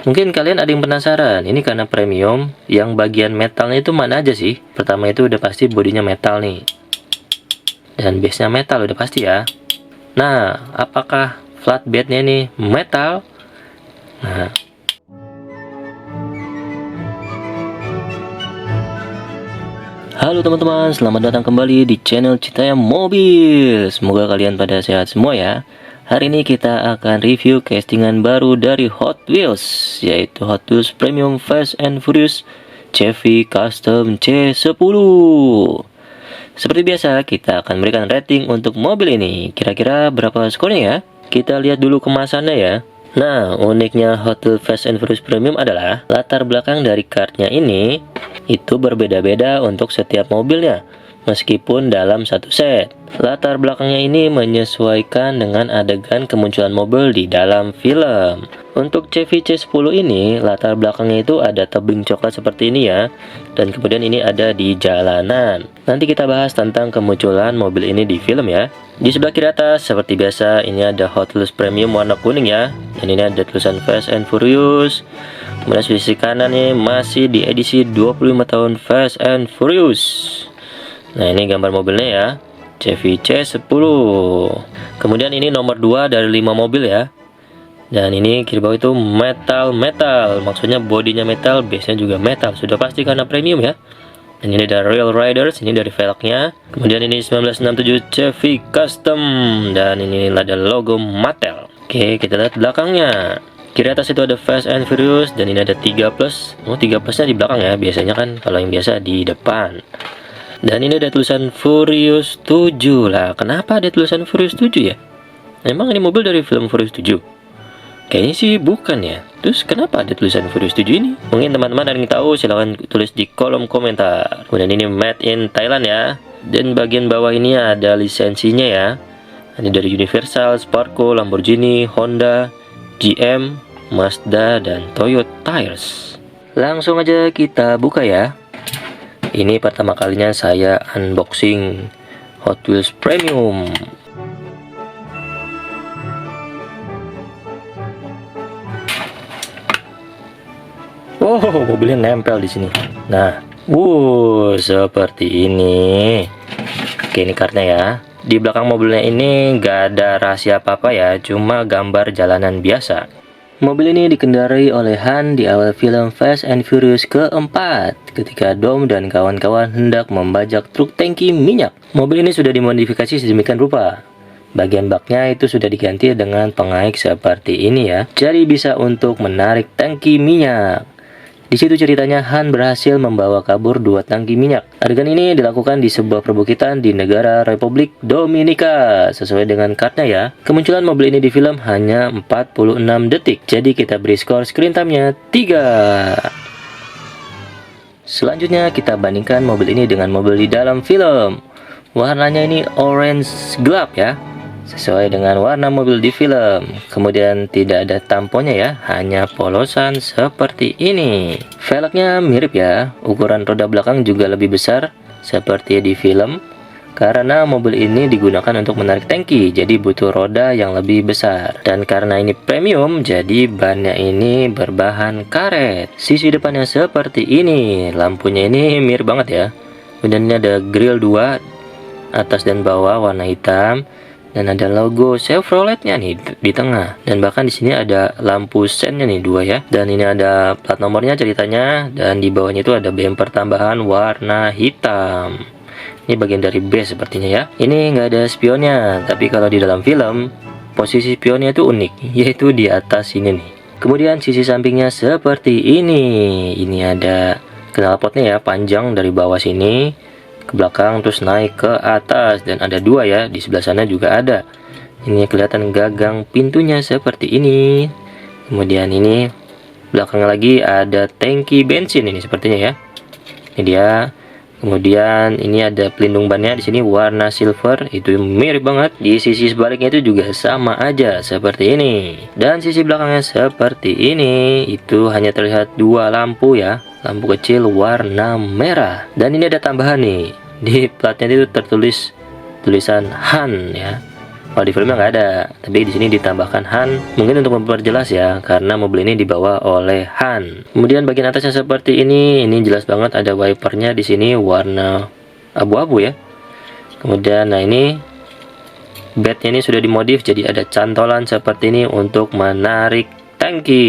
Mungkin kalian ada yang penasaran, ini karena premium, yang bagian metalnya itu mana aja sih? Pertama itu udah pasti bodinya metal nih. Dan base-nya metal udah pasti ya. Nah, apakah flatbed-nya ini metal? Nah, halo teman-teman, selamat datang kembali di channel Citayam Mobil. Semoga kalian pada sehat semua ya. Hari ini kita akan review castingan baru dari Hot Wheels, yaitu Hot Wheels Premium Fast and Furious Chevy Custom C10. Seperti biasa, kita akan memberikan rating untuk mobil ini. Kira-kira berapa skornya ya? Kita lihat dulu kemasannya ya. Nah, uniknya Hot Wheels Fast and Furious Premium adalah latar belakang dari kartnya ini itu berbeda-beda untuk setiap mobilnya, meskipun dalam satu set. Latar belakangnya ini menyesuaikan dengan adegan kemunculan mobil di dalam film. Untuk Chevy C10 ini, latar belakangnya itu ada tebing coklat seperti ini ya, dan kemudian ini ada di jalanan. Nanti kita bahas tentang kemunculan mobil ini di film ya. Di sebelah kiri atas, seperti biasa, ini ada Hot Wheels Premium warna kuning ya, dan ini ada tulisan Fast and Furious. Kemudian sisi kanan nih masih di edisi 25 tahun Fast and Furious. Nah, ini gambar mobilnya ya, Chevy C10. Kemudian ini nomor 2 dari 5 mobil ya. Dan ini kiri bawah itu metal, maksudnya bodinya metal, base-nya juga metal, sudah pasti karena premium ya. Dan ini ada Real Riders, ini dari velgnya. Kemudian ini 1967 Chevy Custom, dan ini ada logo Mattel. Oke, kita lihat belakangnya. Kiri atas itu ada Fast and Furious, dan ini ada 3 plus. Oh, 3 plusnya di belakang ya, biasanya kan kalau yang biasa di depan. Dan ini ada tulisan Furious 7 lah. Kenapa ada tulisan Furious 7 ya? Emang ini mobil dari film Furious 7? Kayaknya sih bukan ya. Terus kenapa ada tulisan Furious 7 ini? Mungkin teman-teman ada yang tahu, silahkan tulis di kolom komentar. Kemudian ini made in Thailand ya. Dan bagian bawah ini ada lisensinya ya. Ini dari Universal, Sparco, Lamborghini, Honda, GM, Mazda, dan Toyota Tires. Langsung aja kita buka ya. Ini pertama kalinya saya unboxing Hot Wheels Premium. Oh, mobilnya nempel di sini. Nah, seperti ini. Oke, ini kartnya ya. Di belakang mobilnya ini nggak ada rahasia apa-apa ya, cuma gambar jalanan biasa. Mobil ini dikendarai oleh Han di awal film Fast and Furious keempat, ketika Dom dan kawan-kawan hendak membajak truk tangki minyak. Mobil ini sudah dimodifikasi sedemikian rupa. Bagian baknya itu sudah diganti dengan pengait seperti ini ya. Jadi bisa untuk menarik tangki minyak. Di situ ceritanya Han berhasil membawa kabur 2 tangki minyak. Adegan ini dilakukan di sebuah perbukitan di negara Republik Dominika. Sesuai dengan kartnya ya. Kemunculan mobil ini di film hanya 46 detik. Jadi kita beri skor screen time-nya 3. Selanjutnya kita bandingkan mobil ini dengan mobil di dalam film. Warnanya ini orange gelap ya, sesuai dengan warna mobil di film. Kemudian tidak ada tamponnya ya, hanya polosan seperti ini. Velgnya mirip ya, ukuran roda belakang juga lebih besar seperti di film, karena mobil ini digunakan untuk menarik tangki, jadi butuh roda yang lebih besar. Dan karena ini premium, jadi bannya ini berbahan karet. Sisi depannya seperti ini, lampunya ini mirip banget ya. Kemudian ini ada grill 2, atas dan bawah warna hitam. Dan ada logo Chevrolet-nya nih di tengah. Dan bahkan di sini ada lampu sennya nih 2 ya. Dan ini ada plat nomornya ceritanya. Dan di bawahnya itu ada bumper tambahan warna hitam. Ini bagian dari base sepertinya ya. Ini nggak ada spionnya. Tapi kalau di dalam film, posisi spionnya itu unik, yaitu di atas sini nih. Kemudian sisi sampingnya seperti ini. Ini ada knalpotnya ya, panjang dari bawah sini ke belakang terus naik ke atas, dan ada 2 ya, di sebelah sana juga ada. Ini kelihatan gagang pintunya seperti ini. Kemudian ini belakangnya lagi ada tangki bensin ini sepertinya ya. Ini dia. Kemudian ini ada pelindung bannya di sini warna silver, itu mirip banget. Di sisi sebaliknya itu juga sama aja seperti ini. Dan sisi belakangnya seperti ini, itu hanya terlihat 2 lampu ya. Lampu kecil warna merah. Dan ini ada tambahan nih, di platnya itu tertulis tulisan Han ya. Kalau di filmnya nggak ada, tapi di sini ditambahkan Han. Mungkin untuk memperjelas ya, karena mobil ini dibawa oleh Han. Kemudian bagian atasnya seperti ini jelas banget ada wipernya di sini warna abu-abu ya. Kemudian, nah ini bednya ini sudah dimodif, jadi ada cantolan seperti ini untuk menarik tangki.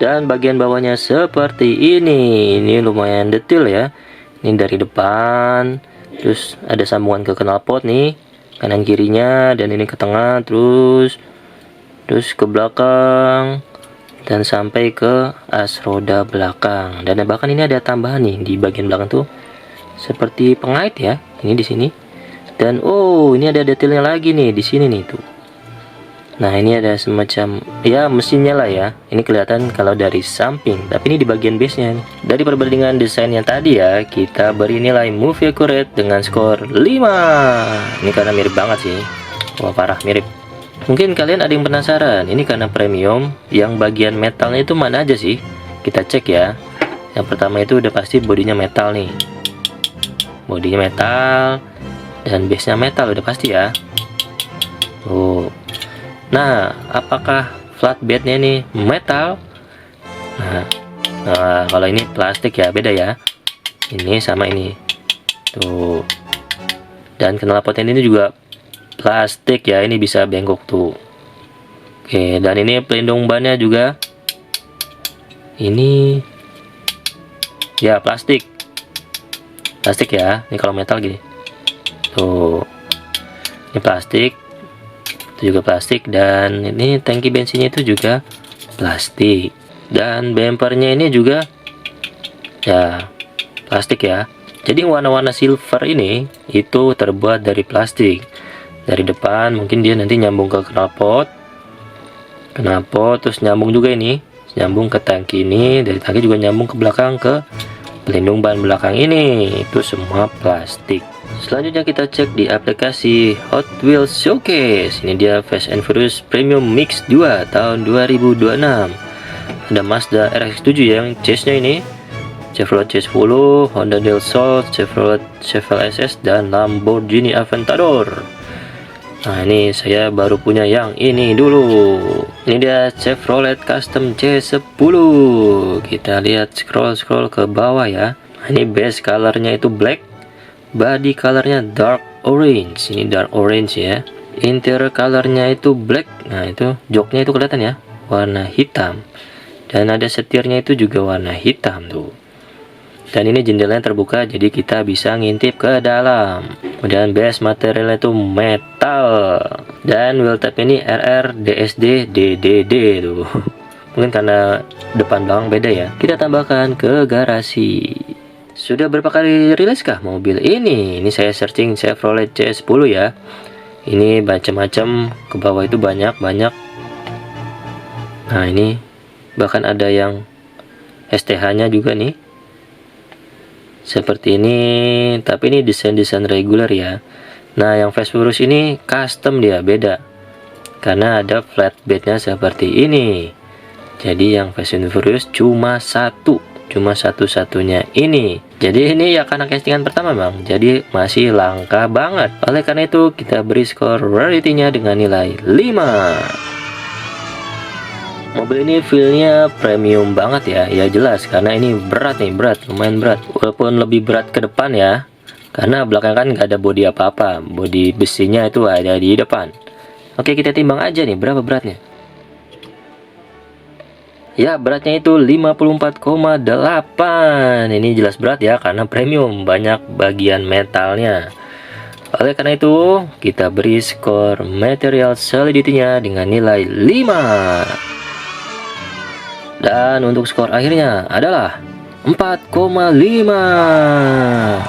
Dan bagian bawahnya seperti ini lumayan detail ya. Ini dari depan, terus ada sambungan ke knalpot nih. Kanan kirinya, dan ini ke tengah, terus ke belakang dan sampai ke as roda belakang. Dan bahkan ini ada tambahan nih di bagian belakang tuh seperti pengait ya, ini di sini. Dan oh, ini ada detailnya lagi nih di sini nih tuh. Nah, ini ada semacam ya mesinnya lah ya. Ini kelihatan kalau dari samping, tapi ini di bagian base-nya nih. Dari perbandingan desain yang tadi ya, kita beri nilai movie accurate dengan skor 5. Ini karena mirip banget sih. Wah, parah mirip. Mungkin kalian ada yang penasaran, ini karena premium, yang bagian metalnya itu mana aja sih? Kita cek ya. Yang pertama itu udah pasti bodinya metal nih. Bodinya metal dan base-nya metal udah pasti ya. Tuh. Nah, apakah flatbednya ini metal? Nah, kalau ini plastik ya, beda ya. Ini sama ini. Tuh. Dan knalpotnya ini juga plastik ya, ini bisa bengkok tuh. Oke, dan ini pelindung bannya juga. Ini ya plastik. Plastik ya, ini kalau metal gini. Tuh. Ini plastik. Itu juga plastik, dan ini tangki bensinnya itu juga plastik, dan bumpernya ini juga ya plastik ya. Jadi warna-warna silver ini itu terbuat dari plastik. Dari depan mungkin dia nanti nyambung ke knalpot, terus nyambung juga ini, nyambung ke tangki ini, dari tangki juga nyambung ke belakang ke pelindung ban belakang ini, itu semua plastik. Selanjutnya kita cek di aplikasi Hot Wheels Showcase. Ini dia Fast and Furious Premium Mix 2 tahun 2026. Ada Mazda RX-7 yang chase-nya ini, Chevrolet C10, Honda Del Sol, Chevrolet Chevelle SS, dan Lamborghini Aventador. Nah, ini saya baru punya yang ini dulu. Ini dia Chevrolet Custom C10. Kita lihat scroll ke bawah ya. Nah, ini base colornya itu black, body colornya dark orange. Ini dark orange ya. Interior colornya itu black. Nah, itu joknya itu kelihatan ya, warna hitam. Dan ada setirnya itu juga warna hitam tuh. Dan ini jendelanya terbuka, jadi kita bisa ngintip ke dalam. Kemudian base materialnya itu metal. Dan wheel tab ini RR DSD DDD tuh. Mungkin karena depan belakang beda ya. Kita tambahkan ke garasi. Sudah berapa kali rilis kah mobil ini? Ini saya searching Chevrolet C10 ya. Ini macam-macam, ke bawah itu banyak. Nah, ini bahkan ada yang STH-nya juga nih. Seperti ini, tapi ini desain reguler ya. Nah, yang Fast Furious ini custom dia, beda. Karena ada flatbednya seperti ini. Jadi yang Fast and Furious cuma satu-satunya ini. Jadi ini ya karena castingan pertama bang, jadi masih langka banget. Oleh karena itu kita beri skor rarity-nya dengan nilai 5. Mobil ini feel-nya premium banget ya. Ya jelas karena ini berat, lumayan berat. Walaupun lebih berat ke depan ya, karena belakang kan nggak ada bodi apa-apa. Bodi besinya itu ada di depan. Oke, kita timbang aja nih berapa beratnya. Ya, beratnya itu 54,8. Ini jelas berat ya karena premium, banyak bagian metalnya. Oleh karena itu kita beri skor material solidity-nya dengan nilai 5. Dan untuk skor akhirnya adalah 4,5.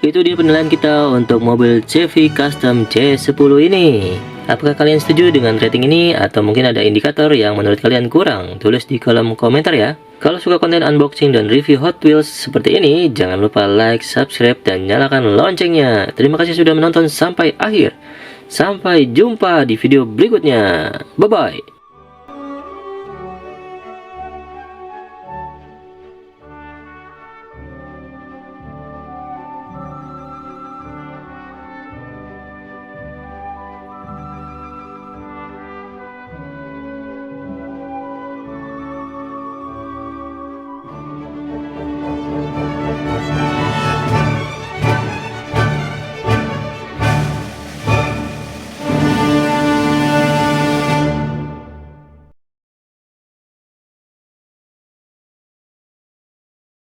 Itu dia penilaian kita untuk mobil Chevy Custom C10 ini. Apakah kalian setuju dengan rating ini atau mungkin ada indikator yang menurut kalian kurang? Tulis di kolom komentar ya. Kalau suka konten unboxing dan review Hot Wheels seperti ini, jangan lupa like, subscribe, dan nyalakan loncengnya. Terima kasih sudah menonton sampai akhir. Sampai jumpa di video berikutnya. Bye-bye.